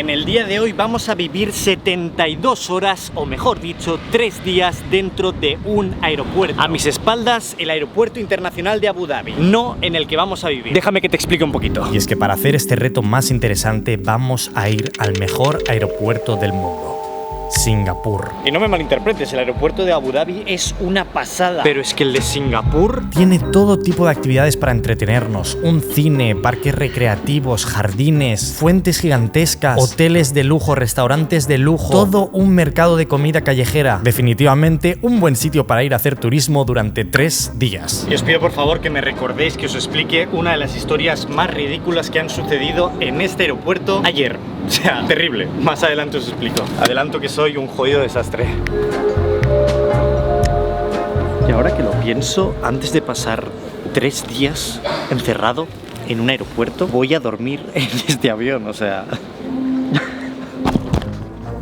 En el día de hoy vamos a vivir 72 horas, o mejor dicho, 3 días dentro de un aeropuerto. A mis espaldas, el Aeropuerto Internacional de Abu Dhabi, no en el que vamos a vivir. Déjame que te explique un poquito. Y es que para hacer este reto más interesante vamos a ir al mejor aeropuerto del mundo. Singapur. Y no me malinterpretes, el aeropuerto de Abu Dhabi es una pasada. Pero es que el de Singapur tiene todo tipo de actividades para entretenernos. Un cine, parques recreativos, jardines, fuentes gigantescas, hoteles de lujo, restaurantes de lujo, todo un mercado de comida callejera. Definitivamente un buen sitio para ir a hacer turismo durante 3 días. Y os pido por favor que me recordéis que os explique una de las historias más ridículas que han sucedido en este aeropuerto ayer. O sea, terrible. Más adelante os explico. Adelanto que soy un jodido desastre. Y ahora que lo pienso, antes de pasar 3 días encerrado en un aeropuerto, voy a dormir en este avión, o sea...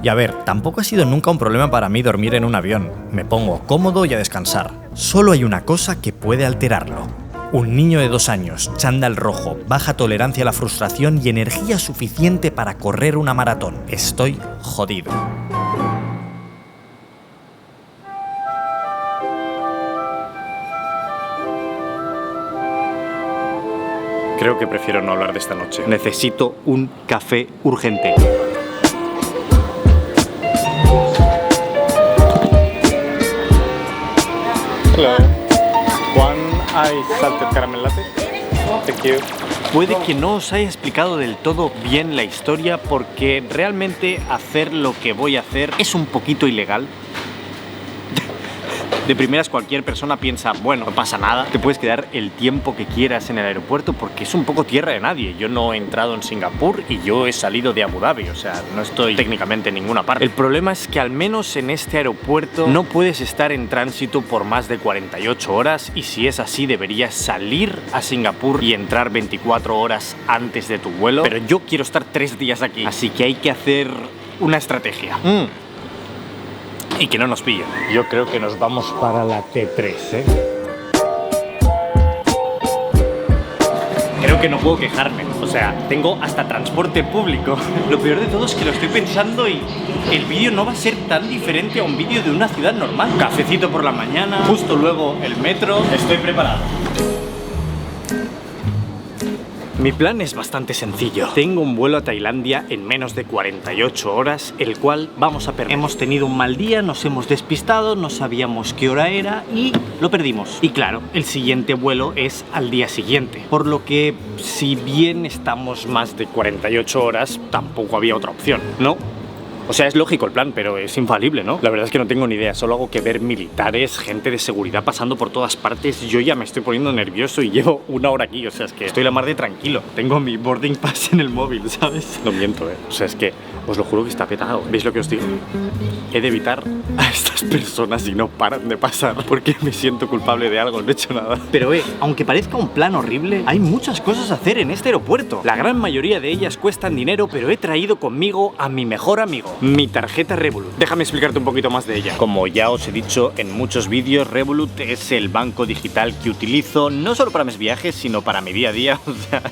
Y a ver, tampoco ha sido nunca un problema para mí dormir en un avión. Me pongo cómodo y a descansar. Solo hay una cosa que puede alterarlo. Un niño de 2 años, chándal rojo, baja tolerancia a la frustración y energía suficiente para correr una maratón. Estoy jodido. Creo que prefiero no hablar de esta noche. Necesito un café urgente. Hello. Ice salted caramel latte. Thank you. Puede que no os haya explicado del todo bien la historia porque realmente hacer lo que voy a hacer es un poquito ilegal. De primeras cualquier persona piensa, bueno, no pasa nada, te puedes quedar el tiempo que quieras en el aeropuerto porque es un poco tierra de nadie. Yo no he entrado en Singapur y yo he salido de Abu Dhabi, o sea, no estoy técnicamente en ninguna parte. El problema es que al menos en este aeropuerto no puedes estar en tránsito por más de 48 horas y si es así deberías salir a Singapur y entrar 24 horas antes de tu vuelo. Pero yo quiero estar 3 días aquí, así que hay que hacer una estrategia. Y que no nos pillen. Yo creo que nos vamos para la T3, ¿eh? Creo que no puedo quejarme. O sea, tengo hasta transporte público. Lo peor de todo es que lo estoy pensando y el vídeo no va a ser tan diferente a un vídeo de una ciudad normal. Cafecito por la mañana, justo luego el metro. Estoy preparado. Mi plan es bastante sencillo. Tengo un vuelo a Tailandia en menos de 48 horas, el cual vamos a perder. Hemos tenido un mal día, nos hemos despistado, no sabíamos qué hora era y lo perdimos. Y claro, el siguiente vuelo es al día siguiente. Por lo que, si bien estamos más de 48 horas, tampoco había otra opción, ¿no? O sea, es lógico el plan, pero es infalible, ¿no? La verdad es que no tengo ni idea, solo hago que ver militares, gente de seguridad pasando por todas partes. Yo ya me estoy poniendo nervioso y llevo 1 hora aquí, o sea, es que estoy la mar de tranquilo. Tengo mi boarding pass en el móvil, ¿sabes? No miento, ¿eh? O sea, es que os lo juro que está petado. ¿Veis lo que os digo? He de evitar a estas personas y no paran de pasar porque me siento culpable de algo, no he hecho nada. Pero aunque parezca un plan horrible, hay muchas cosas a hacer en este aeropuerto. La gran mayoría de ellas cuestan dinero, pero he traído conmigo a mi mejor amigo. Mi tarjeta Revolut. Déjame explicarte un poquito más de ella. Como ya os he dicho en muchos vídeos, Revolut es el banco digital que utilizo no solo para mis viajes, sino para mi día a día. O sea,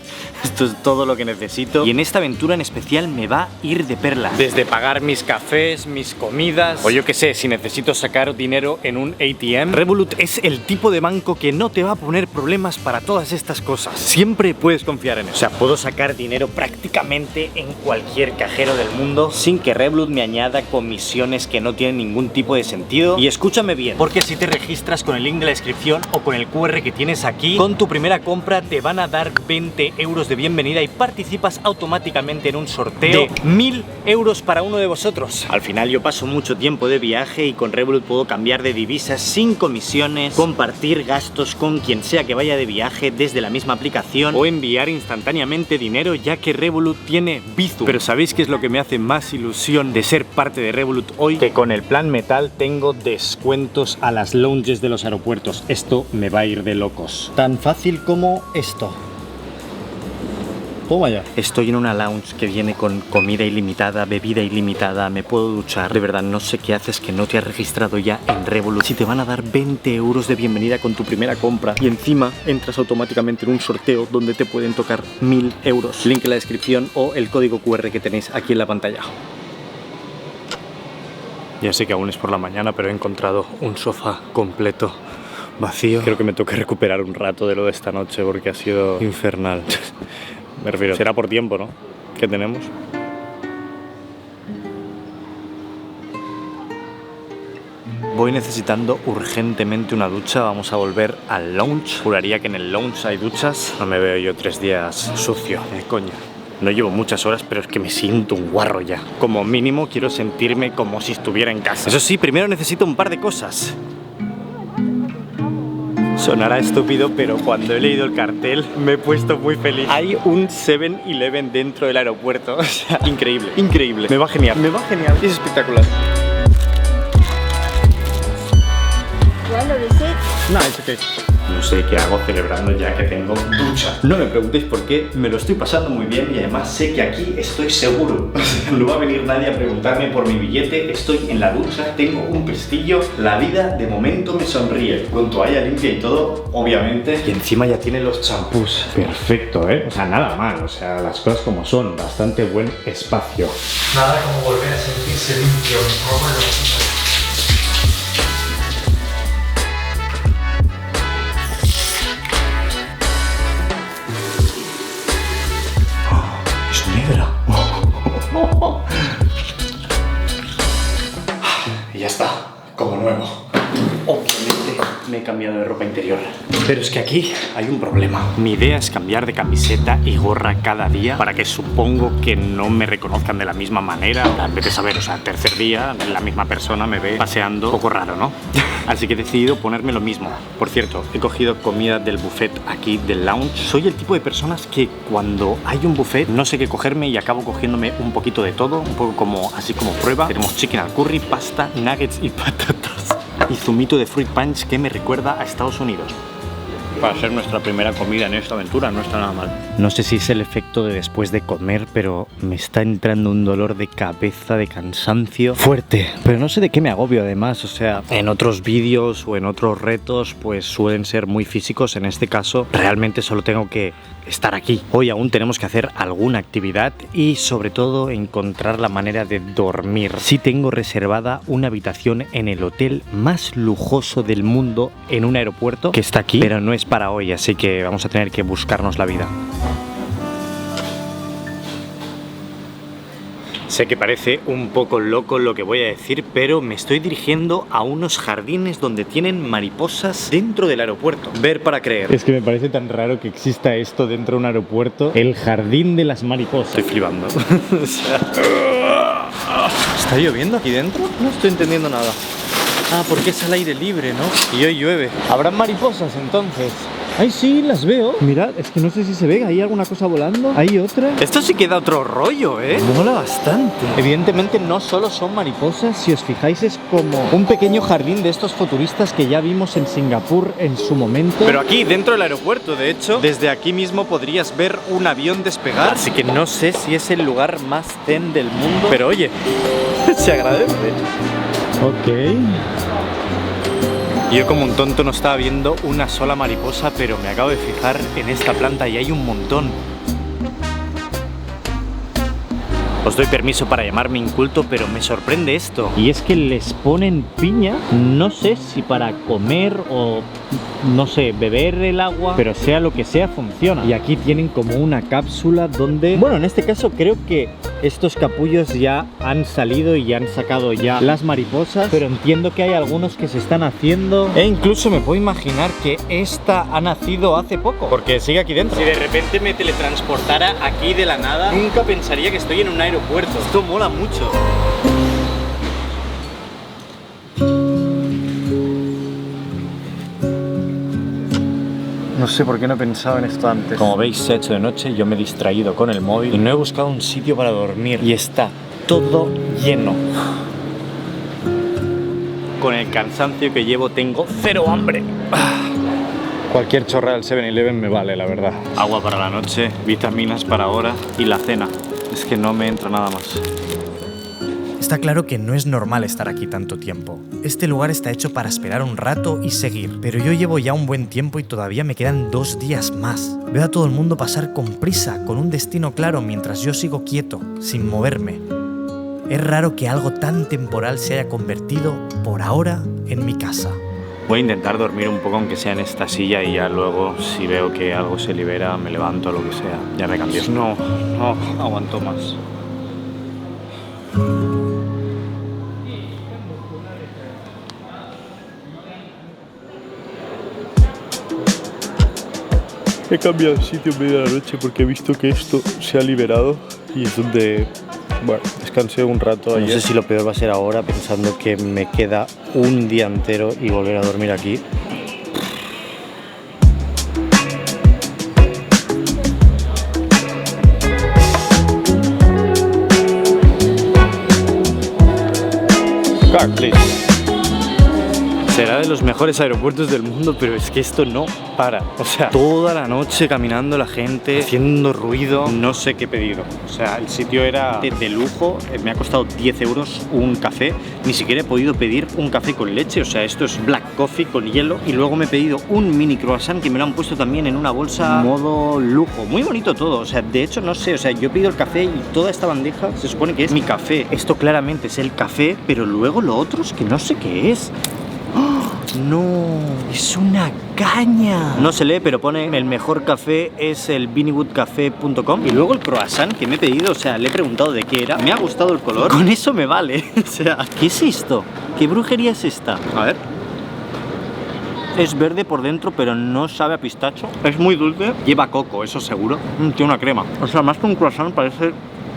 esto es todo lo que necesito. Y en esta aventura en especial me va a ir de perlas. Desde pagar mis cafés, mis comidas, o yo qué sé, si necesito sacar dinero en un ATM. Revolut es el tipo de banco que no te va a poner problemas para todas estas cosas. Siempre puedes confiar en él. O sea, puedo sacar dinero prácticamente en cualquier cajero del mundo sin que Revolut me añada comisiones que no tienen ningún tipo de sentido. Y escúchame bien, porque si te registras con el link de la descripción o con el QR que tienes aquí, con tu primera compra te van a dar 20 euros de bienvenida y participas automáticamente en un sorteo de 1000 euros para uno de vosotros. Al final yo paso mucho tiempo de viaje y con Revolut puedo cambiar de divisas sin comisiones, compartir gastos con quien sea que vaya de viaje desde la misma aplicación o enviar instantáneamente dinero, ya que Revolut tiene Bizum. Pero ¿sabéis qué es lo que me hace más ilusión de ser parte de Revolut hoy? Que con el plan Metal tengo descuentos a las lounges de los aeropuertos. Esto me va a ir de locos. Tan fácil como esto. Toma ya. Estoy en una lounge que viene con comida ilimitada, bebida ilimitada, me puedo duchar. De verdad, no sé qué haces que no te has registrado ya en Revolut. Si te van a dar 20 euros de bienvenida con tu primera compra y encima entras automáticamente en un sorteo donde te pueden tocar 1000 euros. Link en la descripción o el código QR que tenéis aquí en la pantalla. Ya sé que aún es por la mañana, pero he encontrado un sofá completo vacío. Creo que me toca recuperar un rato de lo de esta noche porque ha sido infernal. Me refiero, será por tiempo, ¿no? ¿Qué tenemos? Voy necesitando urgentemente una ducha. Vamos a volver al lounge. Juraría que en el lounge hay duchas. No me veo yo 3 días sucio, coño. No llevo muchas horas, pero es que me siento un guarro ya. Como mínimo quiero sentirme como si estuviera en casa. Eso sí, primero necesito un par de cosas. Sonará estúpido, pero cuando he leído el cartel me he puesto muy feliz. Hay un 7-Eleven dentro del aeropuerto. O sea, increíble, increíble. Me va genial, me va genial. Es espectacular. No, es ok. No sé qué hago celebrando ya que tengo ducha. No me preguntéis por qué, me lo estoy pasando muy bien y además sé que aquí estoy seguro. O sea, no va a venir nadie a preguntarme por mi billete, estoy en la ducha, tengo un pestillo, la vida de momento me sonríe. Con toalla limpia y todo, obviamente. Y encima ya tiene los champús. Perfecto, ¿eh? O sea, nada mal, o sea, las cosas como son, bastante buen espacio. Nada como volver a sentirse limpio. Y ya está, como nuevo. Obviamente me he cambiado de ropa interior. Pero es que aquí hay un problema. Mi idea es cambiar de camiseta y gorra cada día para que supongo que no me reconozcan de la misma manera. En vez de saber, o sea, el tercer día la misma persona me ve paseando un poco raro, ¿no? Así que he decidido ponerme lo mismo. Por cierto, he cogido comida del buffet aquí del lounge. Soy el tipo de personas que cuando hay un buffet no sé qué cogerme y acabo cogiéndome un poquito de todo, un poco como así como prueba. Tenemos chicken al curry, pasta, nuggets y patatas. Y zumito de fruit punch que me recuerda a Estados Unidos. Para ser nuestra primera comida en esta aventura no está nada mal. No sé si es el efecto de después de comer, pero me está entrando un dolor de cabeza, de cansancio fuerte. Pero no sé de qué me agobio además, o sea, en otros vídeos o en otros retos pues suelen ser muy físicos. En este caso realmente solo tengo que estar aquí. Hoy aún tenemos que hacer alguna actividad y sobre todo encontrar la manera de dormir. Sí tengo reservada una habitación en el hotel más lujoso del mundo en un aeropuerto que está aquí, pero no es para hoy, así que vamos a tener que buscarnos la vida. Sé que parece un poco loco lo que voy a decir, pero me estoy dirigiendo a unos jardines donde tienen mariposas dentro del aeropuerto. Ver para creer. Es que me parece tan raro que exista esto dentro de un aeropuerto. El jardín de las mariposas. Estoy flipando. O sea... ¿Está lloviendo aquí dentro? No estoy entendiendo nada. Ah, porque es al aire libre, ¿no? Y hoy llueve. ¿Habrán mariposas entonces? Ay, sí, las veo. Mirad, es que no sé si se ve. ¿Hay alguna cosa volando? ¿Hay otra? Esto sí queda otro rollo, ¿eh? Mola bastante. Evidentemente no solo son mariposas. Si os fijáis es como un pequeño jardín de estos futuristas que ya vimos en Singapur en su momento. Pero aquí, dentro del aeropuerto, de hecho, desde aquí mismo podrías ver un avión despegar. Así que no sé si es el lugar más zen del mundo. Pero oye, se agradece. Ok. Yo como un tonto no estaba viendo una sola mariposa, pero me acabo de fijar en esta planta y hay un montón. Os doy permiso para llamarme inculto, pero me sorprende esto. Y es que les ponen piña, no sé si para comer o, no sé, beber el agua, pero sea lo que sea, funciona. Y aquí tienen como una cápsula donde, bueno, en este caso creo que estos capullos ya han salido y ya han sacado ya las mariposas, pero entiendo que hay algunos que se están haciendo e incluso me puedo imaginar que esta ha nacido hace poco, porque sigue aquí dentro. Si de repente me teletransportara aquí de la nada, nunca pensaría que estoy en un aeropuerto. Esto mola mucho. No sé por qué no he pensado en esto antes. Como veis, se ha hecho de noche, yo me he distraído con el móvil y no he buscado un sitio para dormir. Y está todo lleno. Con el cansancio que llevo tengo cero hambre. Cualquier chorra del 7-Eleven me vale, la verdad. Agua para la noche, vitaminas para ahora y la cena. Es que no me entra nada más. Está claro que no es normal estar aquí tanto tiempo. Este lugar está hecho para esperar un rato y seguir, pero yo llevo ya un buen tiempo y todavía me quedan 2 días más. Veo a todo el mundo pasar con prisa, con un destino claro, mientras yo sigo quieto, sin moverme. Es raro que algo tan temporal se haya convertido, por ahora, en mi casa. Voy a intentar dormir un poco aunque sea en esta silla y ya luego si veo que algo se libera me levanto o lo que sea. Ya me cambio. No aguanto más. He cambiado de sitio en medio de la noche porque he visto que esto se ha liberado y es donde, bueno, descansé un rato ayer. No sé si lo peor va a ser ahora pensando que me queda un día entero y volver a dormir aquí. Car, please. Será de los mejores aeropuertos del mundo, pero es que esto no para. O sea, toda la noche caminando la gente, haciendo ruido, no sé qué pedir. O sea, el sitio era de lujo, me ha costado 10 euros un café. Ni siquiera he podido pedir un café con leche, o sea, esto es black coffee con hielo. Y luego me he pedido un mini croissant que me lo han puesto también en una bolsa modo lujo. Muy bonito todo, o sea, de hecho no sé, o sea, yo he pedido el café y toda esta bandeja se supone que es mi café. Esto claramente es el café, pero luego lo otro es que no sé qué es. ¡Oh! No, es una caña. No se lee, pero pone el mejor café es el beanywoodcafe.com. Y luego el croissant que me he pedido, o sea, le he preguntado de qué era. Me ha gustado el color, con eso me vale. O sea, ¿qué es esto? ¿Qué brujería es esta? A ver. Es verde por dentro, pero no sabe a pistacho. Es muy dulce, lleva coco, eso seguro. Tiene una crema. O sea, más que un croissant parece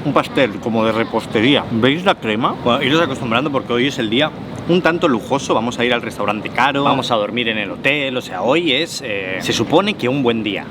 un pastel, como de repostería. ¿Veis la crema? Bueno, iros acostumbrando porque hoy es el día un tanto lujoso. Vamos a ir al restaurante caro, vamos a dormir en el hotel. O sea, hoy es, se supone que un buen día.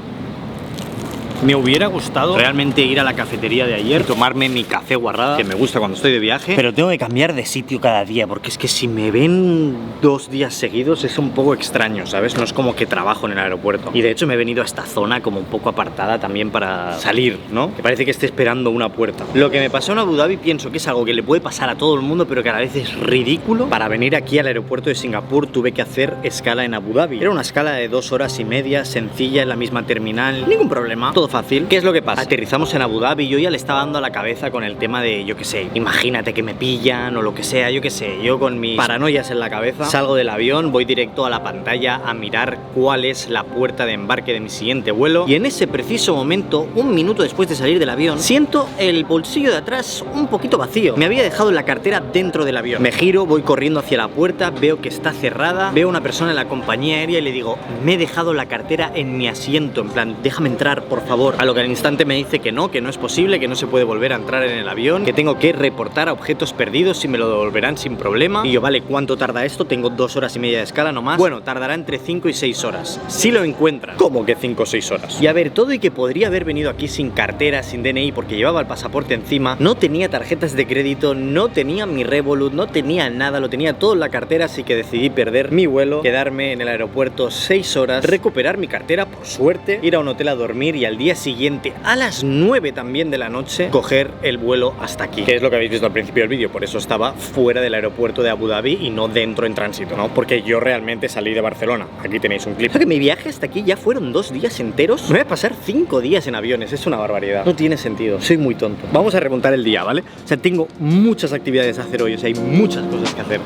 Me hubiera gustado realmente ir a la cafetería de ayer, tomarme mi café guarrada, que me gusta cuando estoy de viaje, pero tengo que cambiar de sitio cada día, porque es que si me ven 2 días seguidos es un poco extraño, ¿sabes? No es como que trabajo en el aeropuerto. Y de hecho me he venido a esta zona como un poco apartada también para salir, ¿no? Que parece que esté esperando una puerta. Lo que me pasó en Abu Dhabi pienso que es algo que le puede pasar a todo el mundo, pero que a la vez es ridículo. Para venir aquí al aeropuerto de Singapur tuve que hacer escala en Abu Dhabi. Era una escala de 2 horas y media, sencilla, en la misma terminal, ningún problema, todo fácil. ¿Qué es lo que pasa? Aterrizamos en Abu Dhabi y yo ya le estaba dando a la cabeza con el tema de, yo qué sé, imagínate que me pillan o lo que sea, yo qué sé, yo con mis paranoias en la cabeza salgo del avión, voy directo a la pantalla a mirar cuál es la puerta de embarque de mi siguiente vuelo y en ese preciso momento, un minuto después de salir del avión, siento el bolsillo de atrás un poquito vacío. Me había dejado la cartera dentro del avión. Me giro, voy corriendo hacia la puerta, veo que está cerrada, veo a una persona en la compañía aérea y le digo, me he dejado la cartera en mi asiento, en plan, déjame entrar, por favor. A lo que al instante me dice que no es posible, que no se puede volver a entrar en el avión, que tengo que reportar a objetos perdidos y me lo devolverán sin problema. Y yo, vale, ¿cuánto tarda esto? Tengo 2 horas y media de escala nomás. Bueno, tardará entre 5 y 6 horas. Si lo encuentran. ¿Cómo que 5 o 6 horas? Y a ver, todo y que podría haber venido aquí sin cartera, sin DNI, porque llevaba el pasaporte encima, no tenía tarjetas de crédito, no tenía mi Revolut, no tenía nada, lo tenía todo en la cartera, así que decidí perder mi vuelo, quedarme en el aeropuerto 6 horas, recuperar mi cartera, por suerte, ir a un hotel a dormir y al día siguiente a las 9 también de la noche coger el vuelo hasta aquí, que es lo que habéis visto al principio del vídeo. Por eso estaba fuera del aeropuerto de Abu Dhabi y no dentro en tránsito, ¿no? Porque yo realmente salí de Barcelona. Aquí tenéis un clip. Que mi viaje hasta aquí ya fueron 2 días enteros. Me voy a pasar 5 días en aviones, es una barbaridad. No tiene sentido, soy muy tonto. Vamos a remontar el día, ¿vale? O sea, tengo muchas actividades a hacer hoy, o sea, hay muchas cosas que hacer.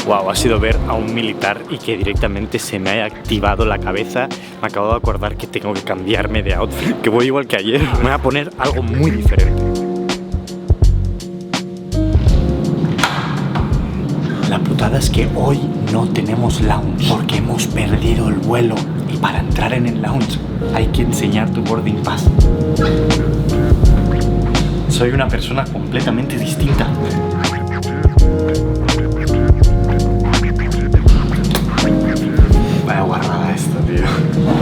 Wow, ha sido ver a un militar y que directamente se me haya activado la cabeza. Me acabo de acordar que tengo que cambiarme de outfit, que voy igual que ayer. Me voy a poner algo muy diferente. La putada es que hoy no tenemos lounge porque hemos perdido el vuelo y para entrar en el lounge hay que enseñar tu boarding pass. Soy una persona completamente distinta. Vaya guarrada esto, tío.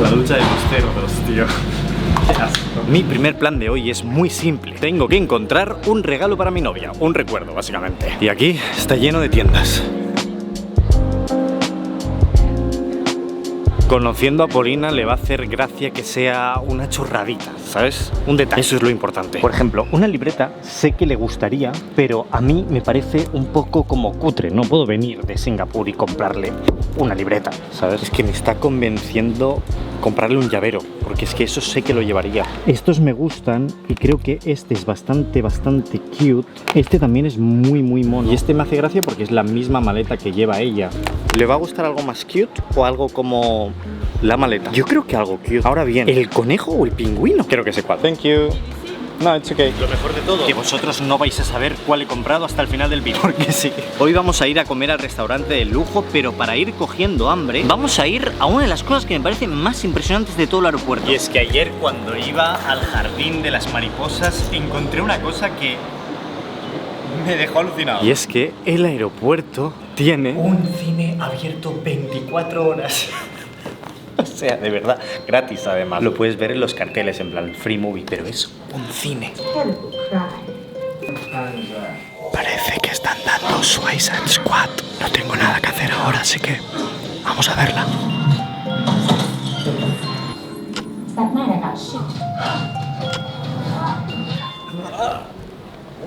La ducha de los cerdos, tío. Qué asco. Mi primer plan de hoy es muy simple. Tengo que encontrar un regalo para mi novia. Un recuerdo, básicamente. Y aquí está lleno de tiendas. Conociendo a Polina le va a hacer gracia que sea una chorradita, ¿sabes? Un detalle. Eso es lo importante. Por ejemplo, una libreta sé que le gustaría, pero a mí me parece un poco como cutre. No puedo venir de Singapur y comprarle una libreta, ¿sabes? Es que me está convenciendo comprarle un llavero, porque es que eso sé que lo llevaría. Estos me gustan y creo que este es bastante cute. Este también es muy mono. Y este me hace gracia porque es la misma maleta que lleva ella. ¿Le va a gustar algo más cute o algo como la maleta? Yo creo que algo cute. Ahora bien, ¿el conejo o el pingüino? Creo que sé cuál. Thank you. No, it's okay. Lo mejor de todo, que vosotros no vais a saber cuál he comprado hasta el final del vídeo. Porque sí. Hoy vamos a ir a comer al restaurante de lujo, pero para ir cogiendo hambre, vamos a ir a una de las cosas que me parecen más impresionantes de todo el aeropuerto. Y es que ayer, cuando iba al jardín de las mariposas, encontré una cosa que me dejó alucinado. Y es que el aeropuerto tiene un cine abierto 24 horas. O sea, de verdad, gratis además. Lo puedes ver en los carteles, en plan free movie, pero es un cine. Parece que están dando Suicide Squad. No tengo nada que hacer ahora, así que vamos a verla.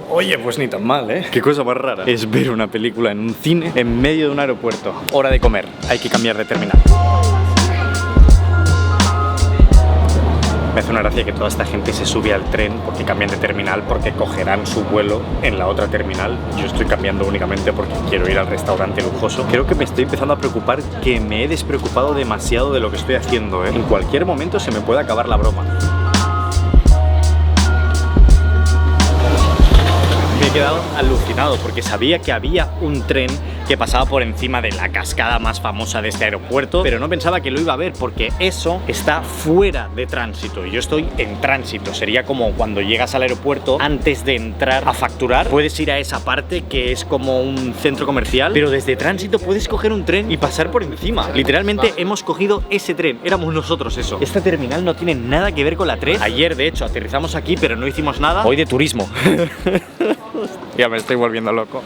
Oye, pues ni tan mal, ¿eh? Qué cosa más rara es ver una película en un cine en medio de un aeropuerto. Hora de comer, hay que cambiar de terminal. Me hace una gracia que toda esta gente se sube al tren porque cambian de terminal, porque cogerán su vuelo en la otra terminal. Yo estoy cambiando únicamente porque quiero ir al restaurante lujoso. Creo que me estoy empezando a preocupar, que me he despreocupado demasiado de lo que estoy haciendo, ¿eh? En cualquier momento se me puede acabar la broma. Me he quedado alucinado porque sabía que había un tren que pasaba por encima de la cascada más famosa de este aeropuerto, pero no pensaba que lo iba a ver porque eso está fuera de tránsito y yo estoy en tránsito. Sería como cuando llegas al aeropuerto, antes de entrar a facturar, puedes ir a esa parte que es como un centro comercial, pero desde tránsito puedes coger un tren y pasar por encima. Literalmente hemos cogido ese tren, éramos nosotros eso. Esta terminal no tiene nada que ver con la 3. Ayer, de hecho, aterrizamos aquí, pero no hicimos nada. Hoy de turismo. Ya me estoy volviendo loco.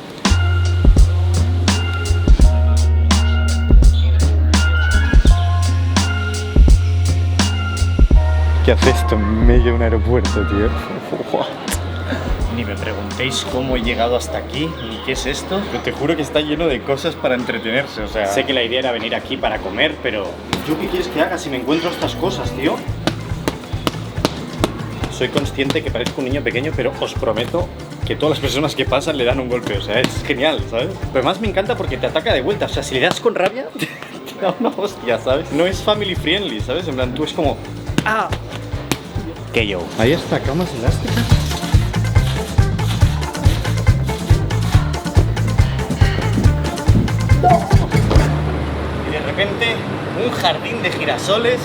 ¿Qué hace esto en medio de un aeropuerto, tío? What? Ni me preguntéis cómo he llegado hasta aquí, ni qué es esto. Pero te juro que está lleno de cosas para entretenerse, o sea... Sé que la idea era venir aquí para comer, pero... ¿yo qué quieres que haga si me encuentro estas cosas, tío? Soy consciente que parezco un niño pequeño, pero os prometo que todas las personas que pasan le dan un golpe, o sea, es genial, ¿sabes? Pero además me encanta porque te ataca de vuelta, o sea, si le das con rabia, te da una hostia, ¿sabes? No es family friendly, ¿sabes? En plan, tú es como... ¡ah! Que yo. Ahí está, camas elásticas. Y de repente, un jardín de girasoles.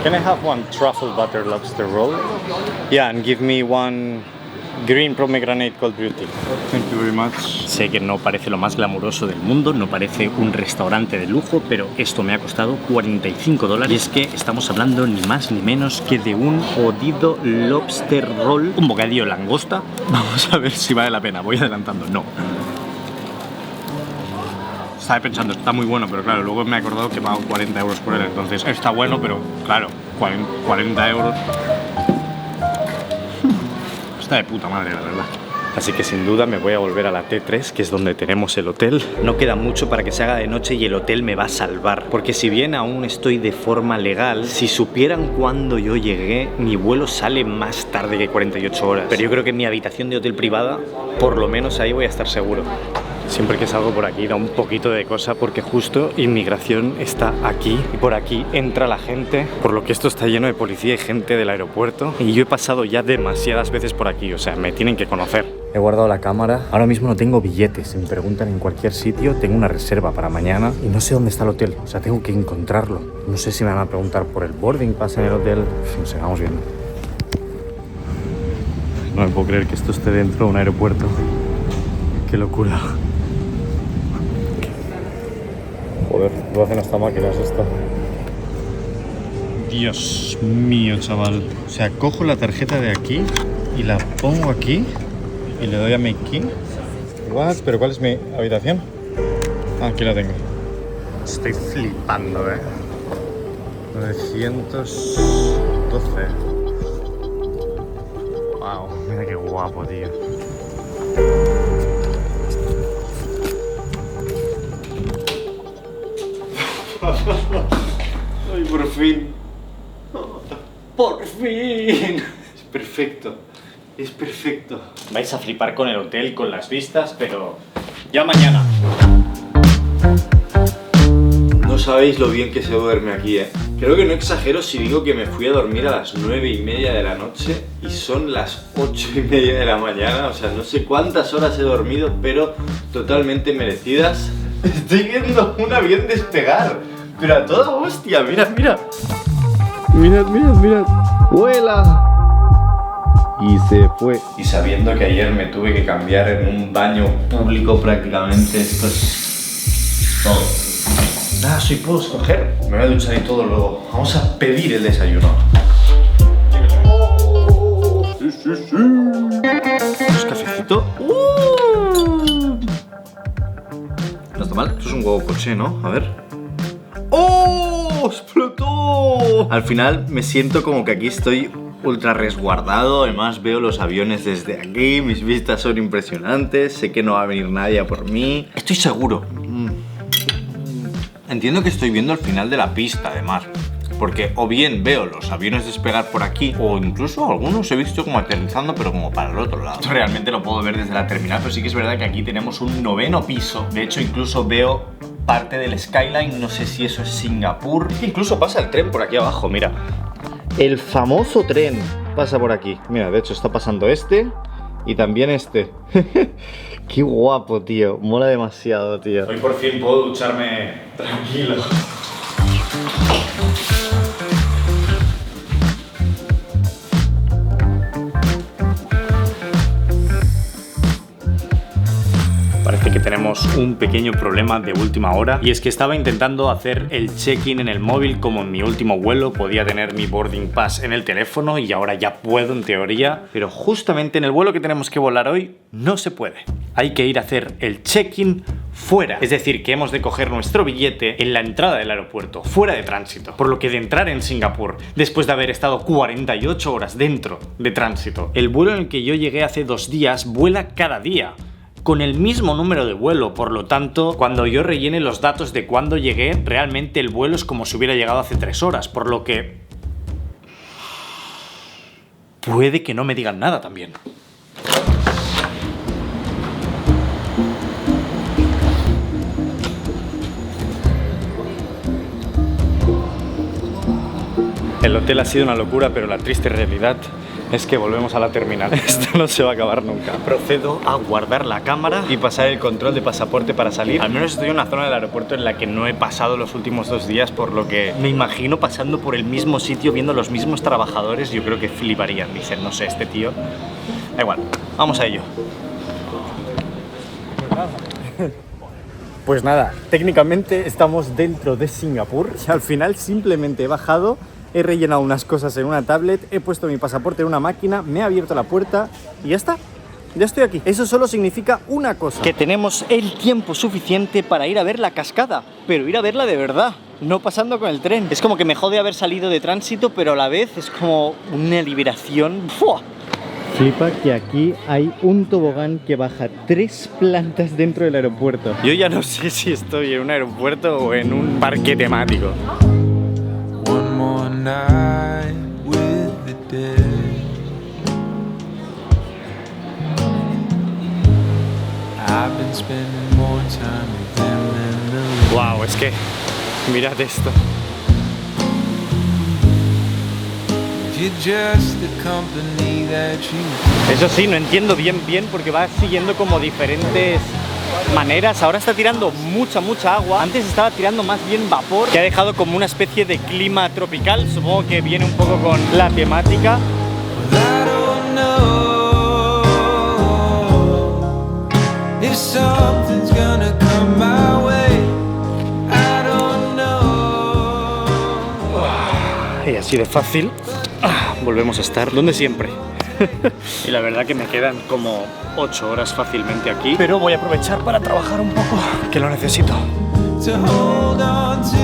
Can I have one truffle butter lobster roll? Yeah, and give me one green pomegranate cold beauty. Thank you very much. Sé que no parece lo más glamuroso del mundo, no parece un restaurante de lujo, pero esto me ha costado $45 y es que estamos hablando ni más ni menos que de un jodido lobster roll, un bocadillo de langosta. Vamos a ver si vale la pena, voy adelantando, no. Estaba pensando, está muy bueno, pero claro, luego me he acordado que he pagado 40 euros por él, entonces está bueno, pero claro, 40 euros. Está de puta madre, la verdad. Así que sin duda me voy a volver a la T3, que es donde tenemos el hotel. No queda mucho para que se haga de noche y el hotel me va a salvar. Porque si bien aún estoy de forma legal, si supieran cuándo yo llegué, mi vuelo sale más tarde que 48 horas. Pero yo creo que en mi habitación de hotel privada, por lo menos ahí voy a estar seguro. Siempre que salgo por aquí da un poquito de cosa porque justo inmigración está aquí y por aquí entra la gente, por lo que esto está lleno de policía y gente del aeropuerto y yo he pasado ya demasiadas veces por aquí, o sea, me tienen que conocer. He guardado la cámara, ahora mismo no tengo billetes, si me preguntan en cualquier sitio, tengo una reserva para mañana y no sé dónde está el hotel, o sea, tengo que encontrarlo. No sé si me van a preguntar por el boarding pass en el hotel, no sé, vamos viendo. No me puedo creer que esto esté dentro de un aeropuerto. Qué locura. Joder, lo hacen hasta máquinas esto. Dios mío, chaval. O sea, cojo la tarjeta de aquí y la pongo aquí y le doy a mi key. What? ¿Pero cuál es mi habitación? Ah, aquí la tengo. Estoy flipando, 912. Wow, mira qué guapo, tío. Ay, por fin. ¡Por fin! Es perfecto. Es perfecto. Vais a flipar con el hotel, con las vistas, pero ya mañana. No sabéis lo bien que se duerme aquí, Creo que no exagero si digo que me fui a dormir a las 9:30 de la noche y son las 8:30 de la mañana. O sea, no sé cuántas horas he dormido, pero totalmente merecidas. Estoy viendo un avión despegar, pero a toda hostia, mirad, mirad. Mirad, mirad, mirad. ¡Vuela! Y se fue. Y sabiendo que ayer me tuve que cambiar en un baño público prácticamente, esto es todo. Nada, soy puedo escoger. Me voy a duchar y todo luego. Vamos a pedir el desayuno. Sí, sí, sí. ¿Es cafecito? No está mal. Esto es un huevo poché, ¿no? A ver. ¡Oh! ¡Explotó! Al final me siento como que aquí estoy ultra resguardado. Además veo los aviones desde aquí. Mis vistas son impresionantes. Sé que no va a venir nadie a por mí. Estoy seguro. Entiendo que estoy viendo el final de la pista, además. Porque o bien veo los aviones despegar por aquí, o incluso algunos he visto como aterrizando, pero como para el otro lado. Esto realmente lo puedo ver desde la terminal, pero sí que es verdad que aquí tenemos un 9º piso. De hecho, incluso veo parte del skyline. No sé si eso es Singapur. Incluso pasa el tren por aquí abajo, mira. El famoso tren pasa por aquí. Mira, de hecho está pasando este y también este. Qué guapo, tío. Mola demasiado, tío. Hoy por fin puedo ducharme tranquilo. Parece que tenemos un pequeño problema de última hora, y es que estaba intentando hacer el check-in en el móvil como en mi último vuelo. Podía tener mi boarding pass en el teléfono y ahora ya puedo en teoría, pero justamente en el vuelo que tenemos que volar hoy no se puede. Hay que ir a hacer el check-in fuera, es decir, que hemos de coger nuestro billete en la entrada del aeropuerto, fuera de tránsito. Por lo que de entrar en Singapur, después de haber estado 48 horas dentro de tránsito, el vuelo en el que yo llegué hace 2 días vuela cada día con el mismo número de vuelo. Por lo tanto, cuando yo rellene los datos de cuándo llegué, realmente el vuelo es como si hubiera llegado hace 3 horas, por lo que puede que no me digan nada también. El hotel ha sido una locura, pero la triste realidad es que volvemos a la terminal. Esto no se va a acabar nunca. Procedo a guardar la cámara y pasar el control de pasaporte para salir. Al menos estoy en una zona del aeropuerto en la que no he pasado los últimos 2 días, por lo que me imagino pasando por el mismo sitio, viendo los mismos trabajadores. Yo creo que fliparían. Dicen, no sé, este tío. Da igual, vamos a ello. Pues nada, técnicamente estamos dentro de Singapur y al final simplemente he bajado. He rellenado unas cosas en una tablet, he puesto mi pasaporte en una máquina, me ha abierto la puerta y ya está. Ya estoy aquí. Eso solo significa una cosa: que tenemos el tiempo suficiente para ir a ver la cascada, pero ir a verla de verdad, no pasando con el tren. Es como que me jode haber salido de tránsito, pero a la vez es como una liberación. ¡Fua! Flipa que aquí hay un tobogán que baja 3 plantas dentro del aeropuerto. Yo ya no sé si estoy en un aeropuerto o en un parque temático. Night with the dead. I've been spending more time with them than the... Wow, es que mirad esto. You're just the company that you... Eso sí, no entiendo bien porque va siguiendo como diferentes maneras. Ahora está tirando mucha agua. Antes estaba tirando más bien vapor, que ha dejado como una especie de clima tropical. Supongo que viene un poco con la temática. Y así de fácil volvemos a estar donde siempre. Y la verdad que me quedan como 8 horas fácilmente aquí, pero voy a aprovechar para trabajar un poco, que lo necesito. to hold on to.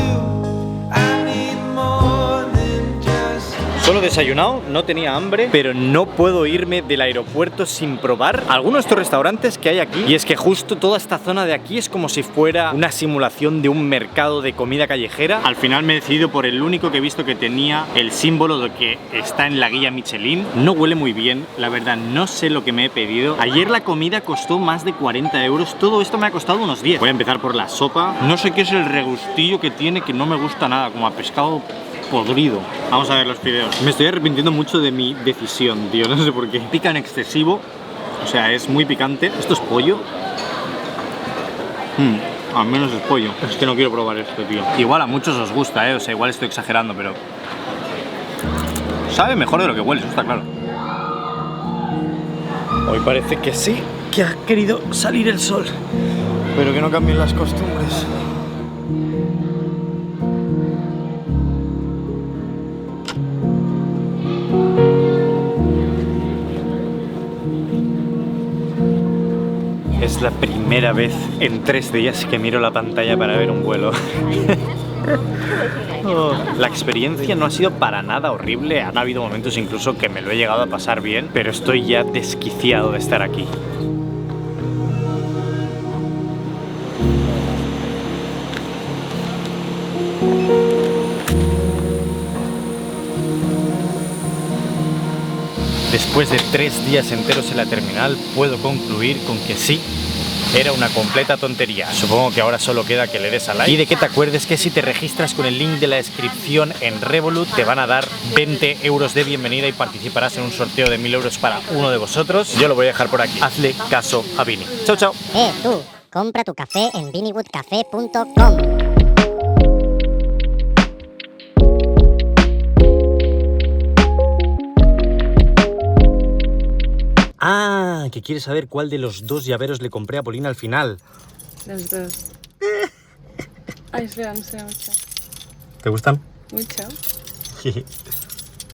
I need more than just. Solo he desayunado, no tenía hambre, pero no puedo irme del aeropuerto sin probar algunos de estos restaurantes que hay aquí. Y es que justo toda esta zona de aquí es como si fuera una simulación de un mercado de comida callejera. Al final me he decidido por el único que he visto que tenía el símbolo de que está en la guía Michelin. No huele muy bien, la verdad no sé lo que me he pedido. Ayer la comida costó más de 40 euros, todo esto me ha costado unos 10. Voy a empezar por la sopa. No sé qué es el regustillo que tiene, que no me gusta nada, como a pescado podrido. Vamos a ver los fideos. Me estoy arrepintiendo mucho de mi decisión, tío, no sé por qué. Pica en excesivo, o sea, es muy picante. ¿Esto es pollo? Al menos es pollo. Es que no quiero probar esto, tío. Igual a muchos os gusta, o sea, igual estoy exagerando, pero sabe mejor de lo que huele, eso está claro. Hoy parece que sí, que ha querido salir el sol, pero que no cambien las costumbres. Es la primera vez en 3 días que miro la pantalla para ver un vuelo. La experiencia no ha sido para nada horrible, han habido momentos incluso que me lo he llegado a pasar bien, pero estoy ya desquiciado de estar aquí. Después de 3 días enteros en la terminal, puedo concluir con que sí, era una completa tontería. Supongo que ahora solo queda que le des a like y de que te acuerdes que si te registras con el link de la descripción en Revolut te van a dar 20 euros de bienvenida y participarás en un sorteo de 1000 euros para uno de vosotros. Yo lo voy a dejar por aquí. Hazle caso a Vini. Chao, chao. Tú, compra tu café en vinnywoodcafe.com. Ah, que quieres saber cuál de los 2 llaveros le compré a Polina al final. Los dos. Ay, espera, no sé mucho. ¿Te gustan? Mucho.